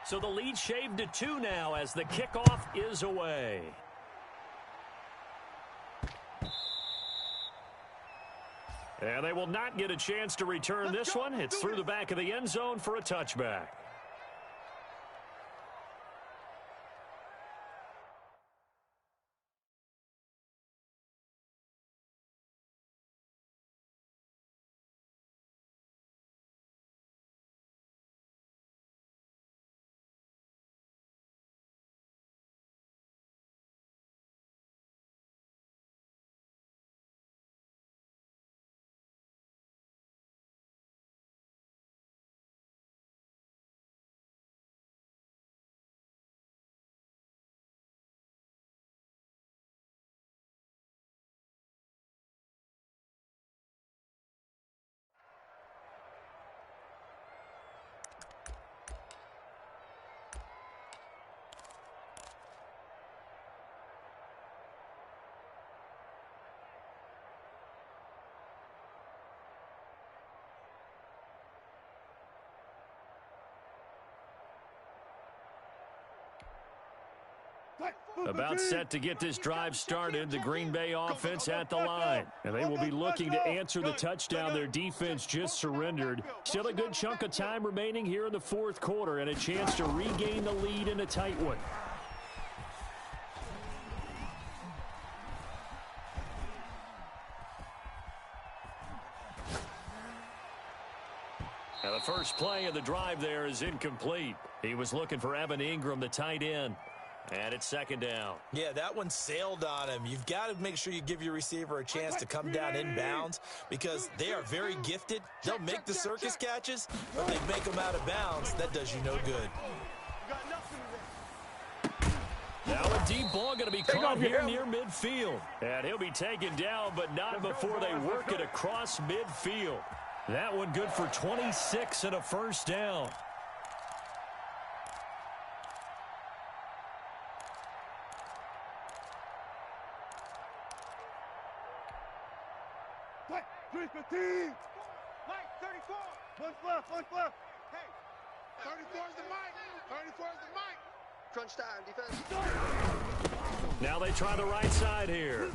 So the lead shaved to 2 now as the kickoff is away. And they will not get a chance to return this one. It's through the back of the end zone for a touchback. About set to get this drive started, the Green Bay offense at the line. And they will be looking to answer the touchdown their defense just surrendered. Still a good chunk of time remaining here in the fourth quarter and a chance to regain the lead in a tight one. Now the first play of the drive there is incomplete. He was looking for Evan Ingram, the tight end. And it's second down. Yeah, that one sailed on him. You've got to make sure you give your receiver a chance to come down inbounds because they are very gifted. They'll make the circus catches, but they make them out of bounds. That does you no good. Now a deep ball going to be caught here near midfield. And he'll be taken down, but not before they work it across midfield. That one good for 26 and a first down. Mike, 315. Mike, 34. One's left. Hey, 34 is the mic. 34 is the mic. Crunch time, defense. Now they try the right side here.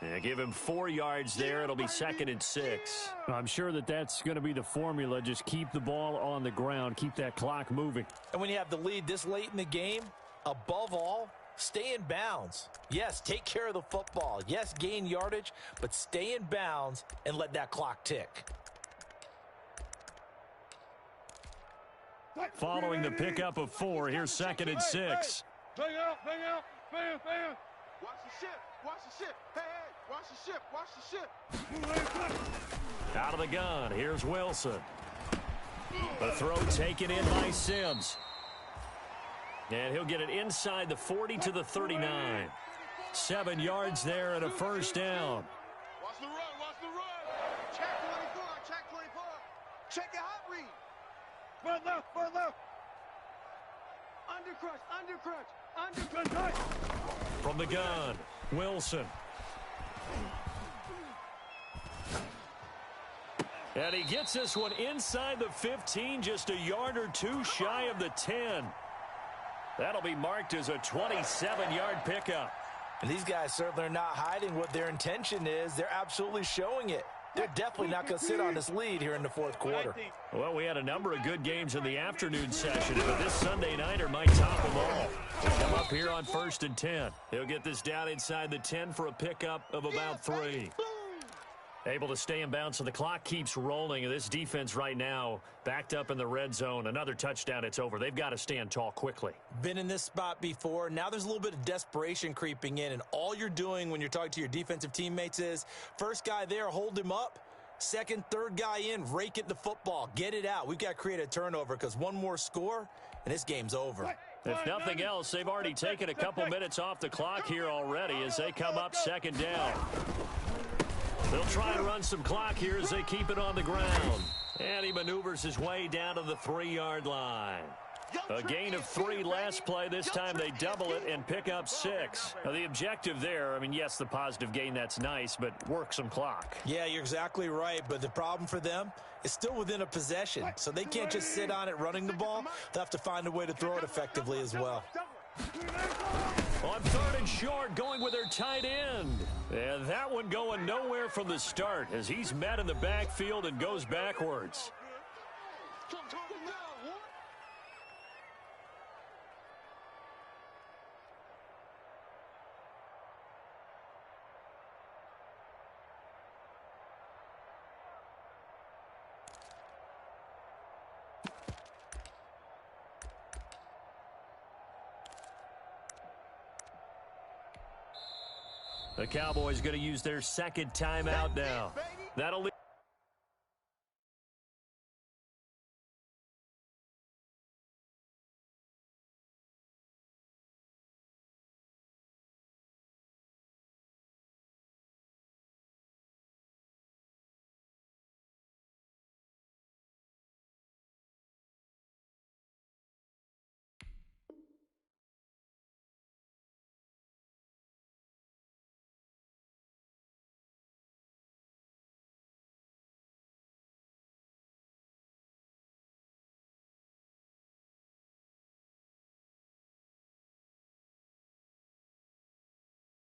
Yeah, give him 4 yards there. It'll be 2nd and 6. I'm sure that's going to be the formula. Just keep the ball on the ground. Keep that clock moving. And when you have the lead this late in the game, above all, stay in bounds. Yes, take care of the football. Yes, gain yardage, but stay in bounds and let that clock tick. Following the pickup of 4, here's 2nd and 6. Bang out. Bam. Watch the ship. Hey, watch the ship. Out of the gun, here's Wilson. The throw taken in by Sims. And he'll get it inside the 40 to the 39. 7 yards there and a first down. Watch the run. Check 24. Check your hot read. Run left. Undercrunch. From the gun, Wilson. And he gets this one inside the 15, just a yard or 2 shy of the 10. That'll be marked as a 27-yard pickup. And these guys certainly are not hiding what their intention is. They're absolutely showing it. They're definitely not going to sit on this lead here in the 4th quarter. Well, we had a number of good games in the afternoon session, but this Sunday nighter might top them all. Come up here on 1st and 10. He'll get this down inside the 10 for a pickup of about 3. Able to stay in bounds, so the clock keeps rolling. This defense right now backed up in the red zone. Another touchdown, it's over. They've got to stand tall quickly. Been in this spot before. Now there's a little bit of desperation creeping in, and all you're doing when you're talking to your defensive teammates is first guy there, hold him up. Second, third guy in, rake it the football. Get it out. We've got to create a turnover because one more score, and this game's over. If nothing else, they've already taken a couple minutes off the clock here already as they come up 2nd down. They'll try and run some clock here as they keep it on the ground. And he maneuvers his way down to the 3-yard line. A gain of 3 last play. This time they double it and pick up 6. Now the objective there, I mean, yes, the positive gain, that's nice, but work some clock. Yeah, you're exactly right, but the problem for them is still within a possession, so they can't just sit on it running the ball. They'll have to find a way to throw it effectively as well. On 3rd and short, going with their tight end. And that one going nowhere from the start as he's met in the backfield and goes backwards. The Cowboys going to use their 2nd timeout now. That'll leave.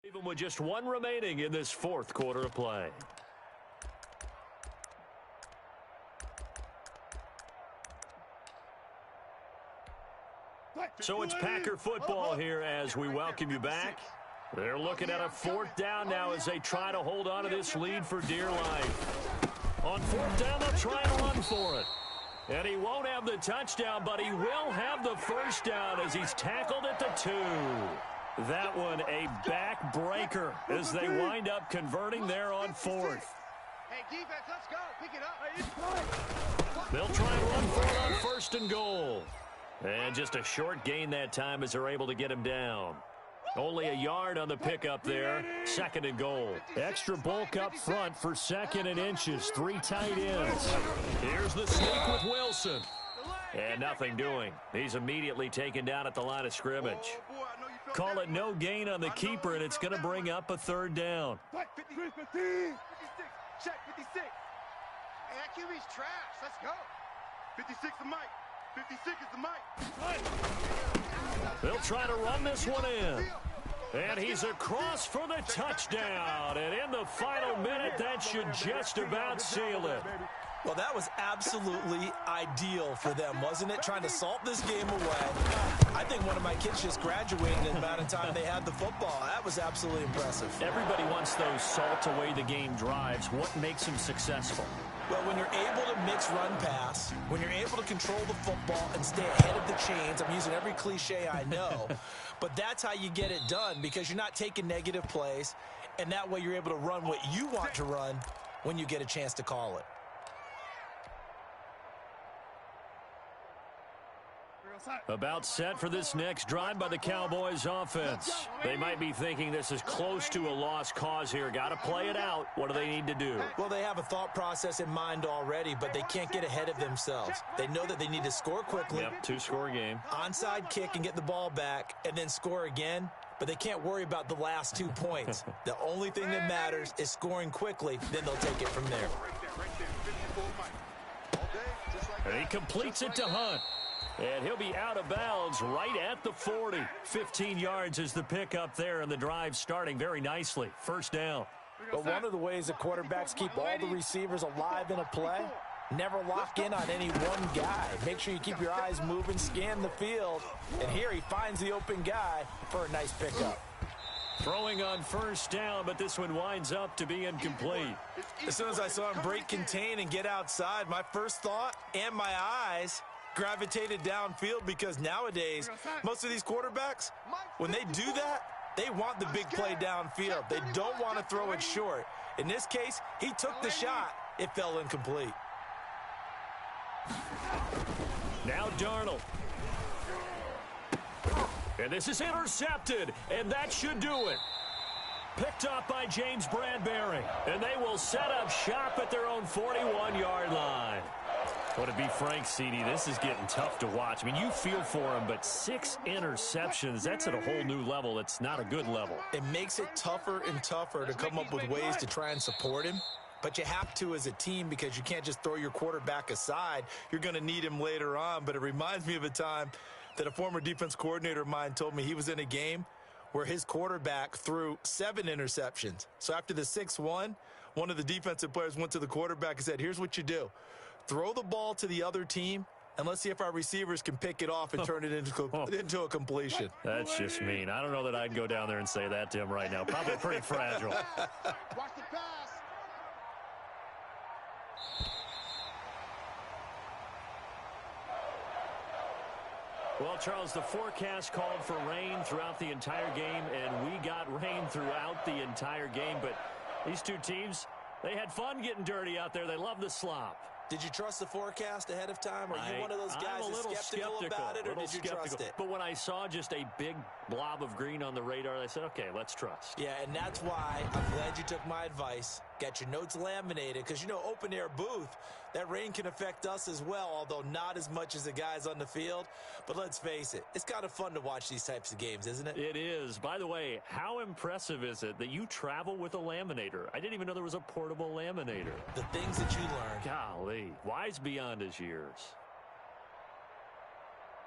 Even with just 1 remaining in this 4th quarter of play. So it's Packer football here as we welcome you back. They're looking at a 4th down now as they try to hold on to this lead for dear life. On 4th down, they'll try and run for it. And he won't have the touchdown, but he will have the first down as he's tackled at the 2. That one a backbreaker as they wind up converting there on 4th. Hey, defense, let's go. Pick it up. They'll try and run for it on 1st and goal. And just a short gain that time as they're able to get him down. Only a yard on the pickup there. 2nd and goal. Extra bulk up front for 2nd and inches. 3 tight ends. Here's the sneak with Wilson. And nothing doing. He's immediately taken down at the line of scrimmage. Call it no gain on the keeper, and it's going to bring up a third down. 56. Check 56. Hey, that QB's trash. Let's go. 56 is Mike. 56 is the Mike. They'll try to run this one in. And he's across for the touchdown. And in the final minute, that should just about seal it. Well, that was absolutely ideal for them, wasn't it? Trying to salt this game away. I think one of my kids just graduated in the amount of time they had the football. That was absolutely impressive. Everybody wants those salt away the game drives. What makes them successful? Well, when you're able to mix run pass, when you're able to control the football and stay ahead of the chains, I'm using every cliche I know, but that's how you get it done because you're not taking negative plays, and that way you're able to run what you want to run when you get a chance to call it. About set for this next drive by the Cowboys offense. They might be thinking this is close to a lost cause here. Got to play it out. What do they need to do? Well, they have a thought process in mind already, but they can't get ahead of themselves. They know that they need to score quickly. Yep, two-score game. Onside kick and get the ball back and then score again, but they can't worry about the last 2 points. The only thing that matters is scoring quickly, then they'll take it from there. And he completes it to Hunt. And he'll be out of bounds right at the 40. 15 yards is the pickup there, and the drive starting very nicely. First down. But one of the ways that quarterbacks keep all the receivers alive in a play, never lock in on any one guy. Make sure you keep your eyes moving, scan the field. And here he finds the open guy for a nice pickup. Throwing on first down, but this one winds up to be incomplete. As soon as I saw him break contain and get outside, my first thought and my eyes gravitated downfield because nowadays, most of these quarterbacks, when they do that, they want the big play downfield. They don't want to throw it short. In this case, he took the shot. It fell incomplete. Now Darnold. And this is intercepted, and that should do it. Picked up by James Bradbury, and they will set up shop at their own 41-yard line. Well, to be frank, CD, this is getting tough to watch. I mean, you feel for him, but 6 interceptions, that's at a whole new level. It's not a good level. It makes it tougher and tougher to come up with ways to try and support him. But you have to as a team because you can't just throw your quarterback aside. You're going to need him later on. But it reminds me of a time that a former defense coordinator of mine told me he was in a game where his quarterback threw 7 interceptions. So after the 6-1, one of the defensive players went to the quarterback and said, here's what you do. Throw the ball to the other team, and let's see if our receivers can pick it off and turn it into a completion. That's just mean. I don't know that I'd go down there and say that to him right now. Probably pretty fragile. Watch the pass. Well, Charles, the forecast called for rain throughout the entire game, and we got rain throughout the entire game. But these two teams, they had fun getting dirty out there. They love the slop. Did you trust the forecast ahead of time? Are you one of those guys that's skeptical about it, or did you trust it? But when I saw just a big blob of green on the radar, I said, okay, let's trust. Yeah, and that's why I'm glad you took my advice. Got your notes laminated, because, you know, open-air booth, that rain can affect us as well, although not as much as the guys on the field. But let's face it, it's kind of fun to watch these types of games, isn't it? It is. By the way, how impressive is it that you travel with a laminator? I didn't even know there was a portable laminator. The things that you learn. Golly, wise beyond his years.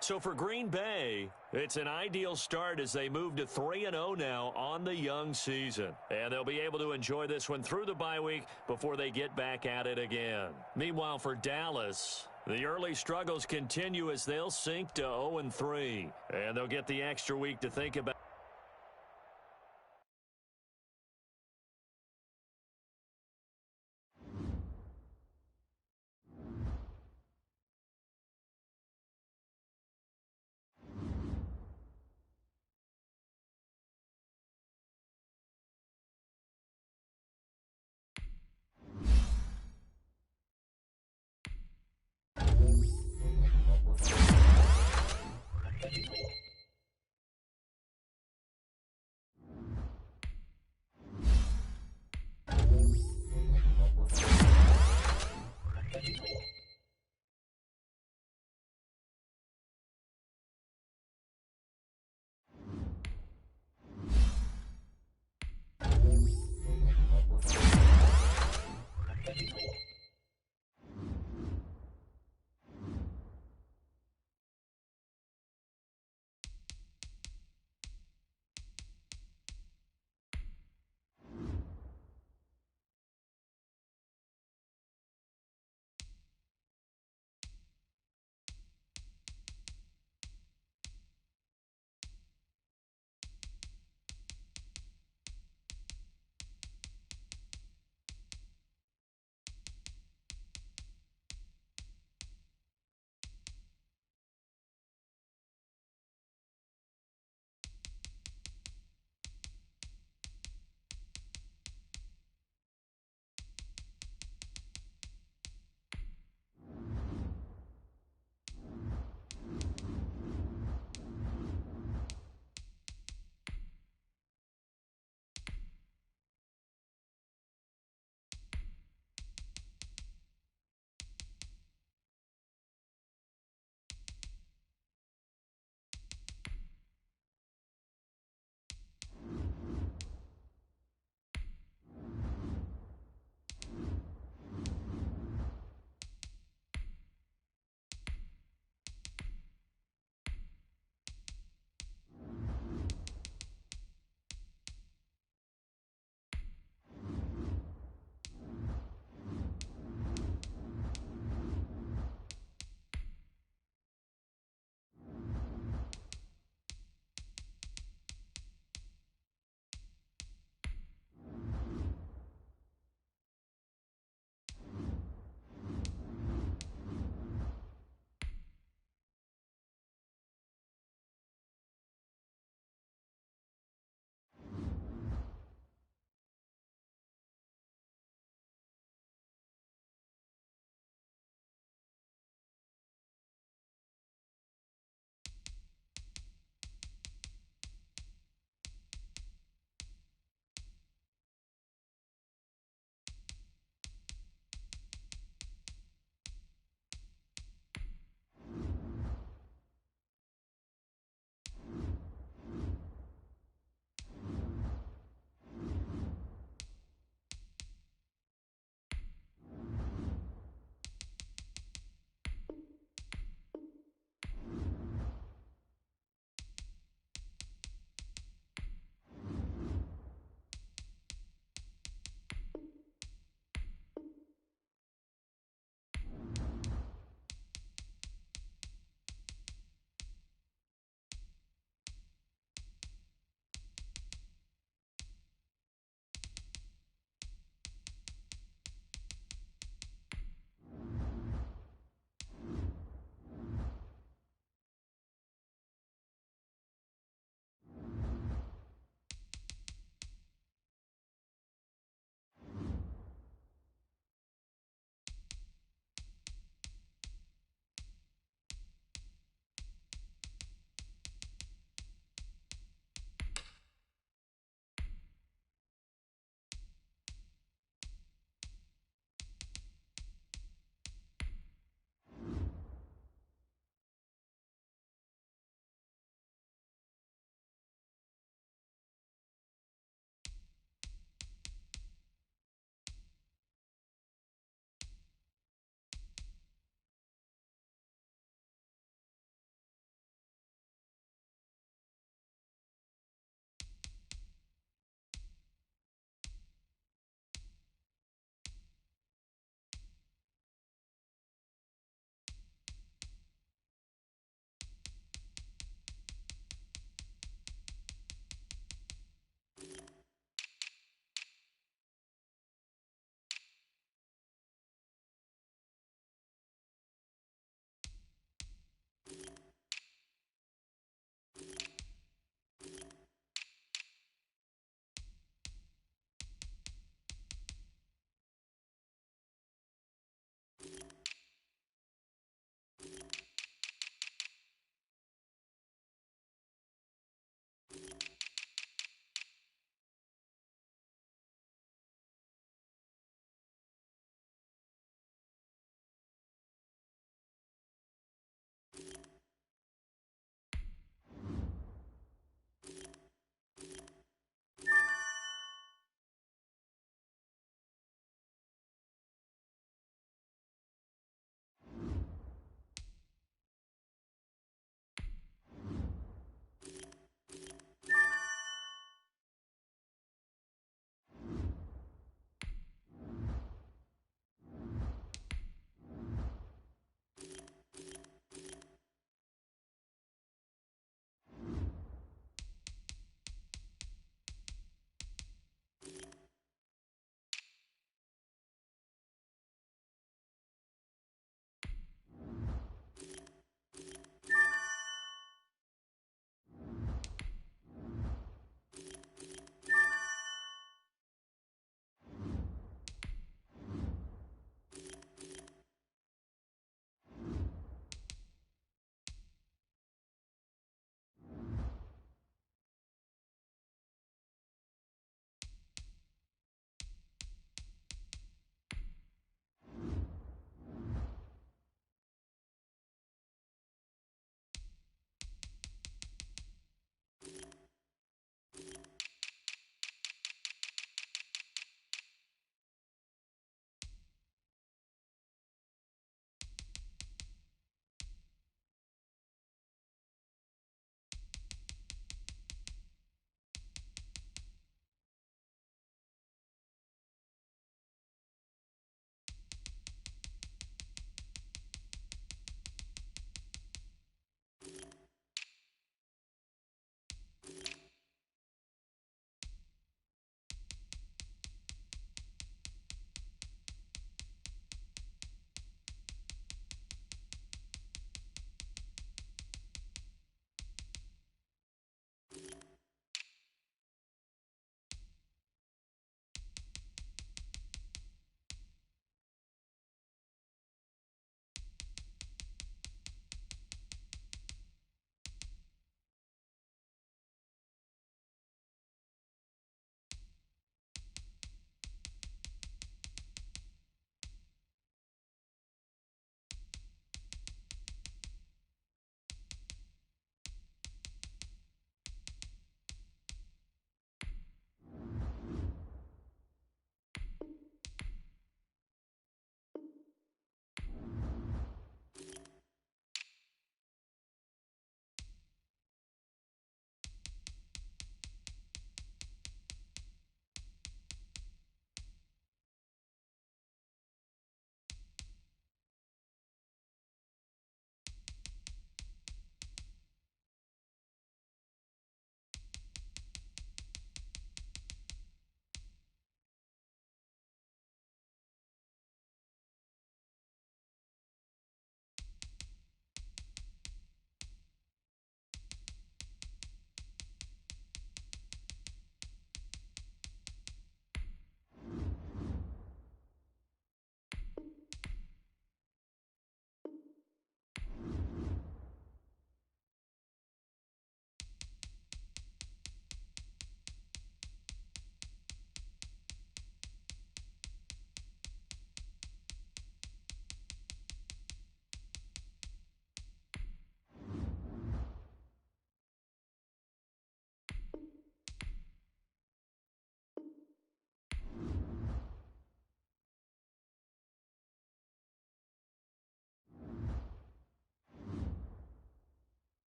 So for Green Bay, it's an ideal start as they move to 3-0 now on the young season. And they'll be able to enjoy this one through the bye week before they get back at it again. Meanwhile, for Dallas, the early struggles continue as they'll sink to 0-3. And they'll get the extra week to think about